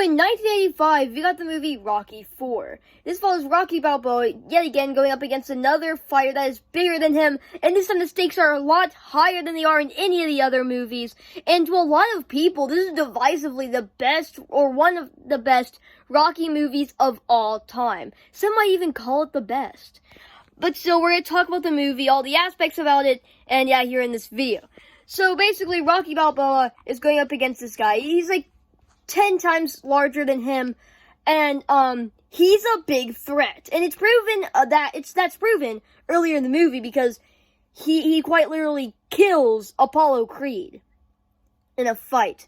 So in 1985, we got the movie Rocky IV. This follows Rocky Balboa yet again going up against another fighter that is bigger than him, and this time the stakes are a lot higher than they are in any of the other movies. And to a lot of people, this is divisively the best, or one of the best, Rocky movies of all time. Some might even call it the best. But still, we're going to talk about the movie, all the aspects about it, and yeah, here in this video. So basically, Rocky Balboa is going up against this guy. He's like 10 times larger than him, and he's a big threat. And it's proven that's proven earlier in the movie because he quite literally kills Apollo Creed in a fight.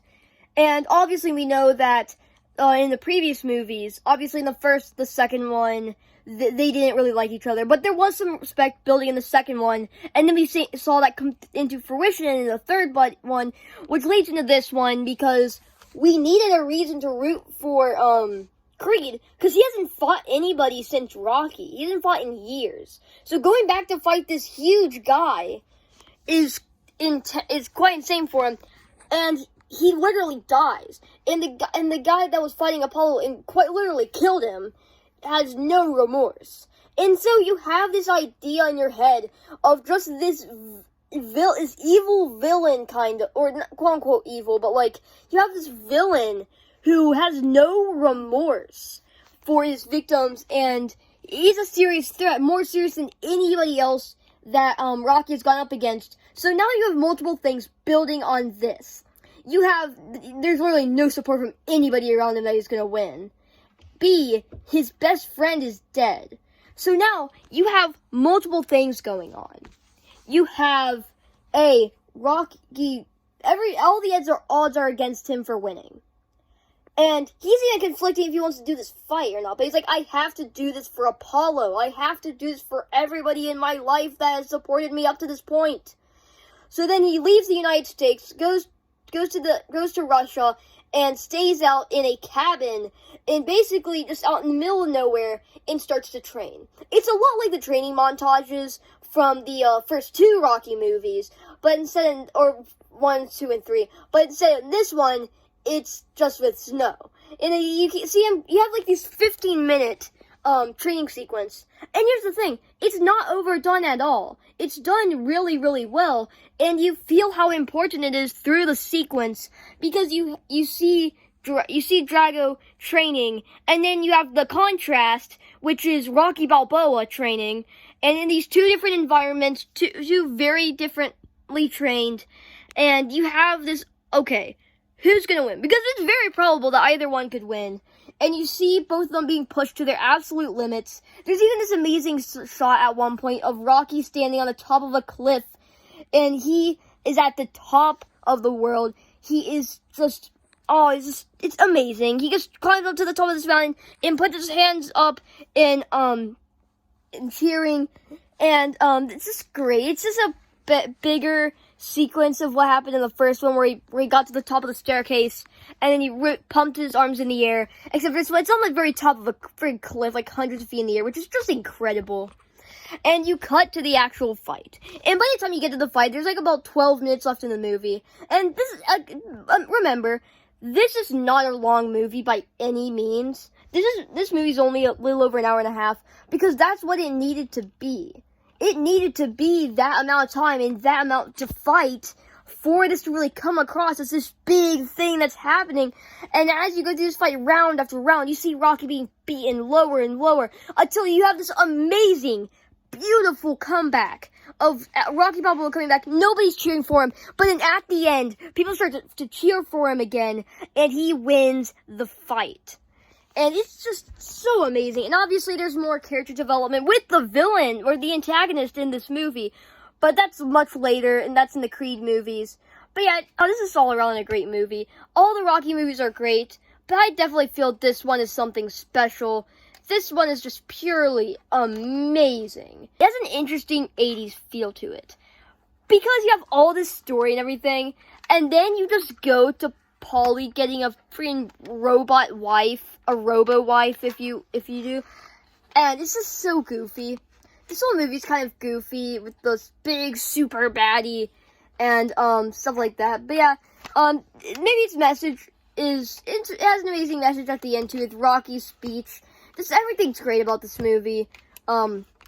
And obviously we know that in the previous movies, obviously in the first, the second one, they didn't really like each other, but there was some respect building in the second one, and then we saw that come into fruition in the third one, which leads into this one, because we needed a reason to root for, Creed, because he hasn't fought anybody since Rocky. He hasn't fought in years. So going back to fight this huge guy is quite insane for him, and he literally dies. And the guy that was fighting Apollo and quite literally killed him has no remorse. And so you have this idea in your head of just this evil villain, kind of, or not, quote unquote evil, but like, you have this villain who has no remorse for his victims, and he's a serious threat, more serious than anybody else that Rocky has gone up against. So now you have multiple things building on this. There's literally no support from anybody around him that he's gonna win. B, his best friend is dead. So now you have multiple things going on. You have Rocky, all the odds are against him for winning. And he's even conflicting if he wants to do this fight or not. But he's like, I have to do this for Apollo. I have to do this for everybody in my life that has supported me up to this point. So then he leaves the United States, goes to Russia, and stays out in a cabin, and basically just out in the middle of nowhere, and starts to train. It's a lot like the training montages from the first two Rocky movies, but or 1, 2, and 3. But instead of this one, it's just with snow. And you can see him, you have like these 15-minute training sequence. And here's the thing, it's not overdone at all. It's done really, really well, and you feel how important it is through the sequence, because you see Drago training, and then you have the contrast, which is Rocky Balboa training, and in these two different environments, two very differently trained, and you have this, okay, who's gonna win? Because it's very probable that either one could win. And you see both of them being pushed to their absolute limits. There's even this amazing shot at one point of Rocky standing on the top of a cliff. And he is at the top of the world. He is just, it's amazing. He just climbs up to the top of this mountain and puts his hands up and cheering. And it's just great. It's just a bit bigger sequence of what happened in the first one, where he got to the top of the staircase, and then he pumped his arms in the air, except it's on the very top of a freaking cliff, like hundreds of feet in the air, which is just incredible. And you cut to the actual fight, and by the time you get to the fight, there's like about 12 minutes left in the movie, and this is, remember, this is not a long movie by any means. This movie's only a little over an hour and a half, because that's what it needed to be. It needed to be that amount of time and that amount to fight for this to really come across as this big thing that's happening. And as you go through this fight round after round, you see Rocky being beaten lower and lower until you have this amazing, beautiful comeback of Rocky Balboa coming back. Nobody's cheering for him, but then at the end, people start to cheer for him again, and he wins the fight. And it's just so amazing. And obviously there's more character development with the villain, or the antagonist in this movie. But that's much later, and that's in the Creed movies. But yeah, this is all around a great movie. All the Rocky movies are great, but I definitely feel this one is something special. This one is just purely amazing. It has an interesting 80s feel to it, because you have all this story and everything, and then you just go to Paulie getting a freaking robot wife, a robo-wife if you do, and it's just so goofy. This whole movie's kind of goofy with those big super baddie and stuff like that. But yeah, maybe its message it has an amazing message at the end too, with Rocky's speech. Everything's great about this movie.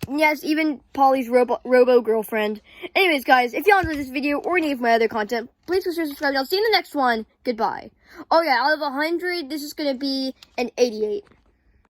Yes, even Polly's robo girlfriend. Anyways, guys, if y'all enjoyed this video or any of my other content, please consider subscribing. I'll see you in the next one. Goodbye. Oh yeah, out of 100, this is gonna be an 88.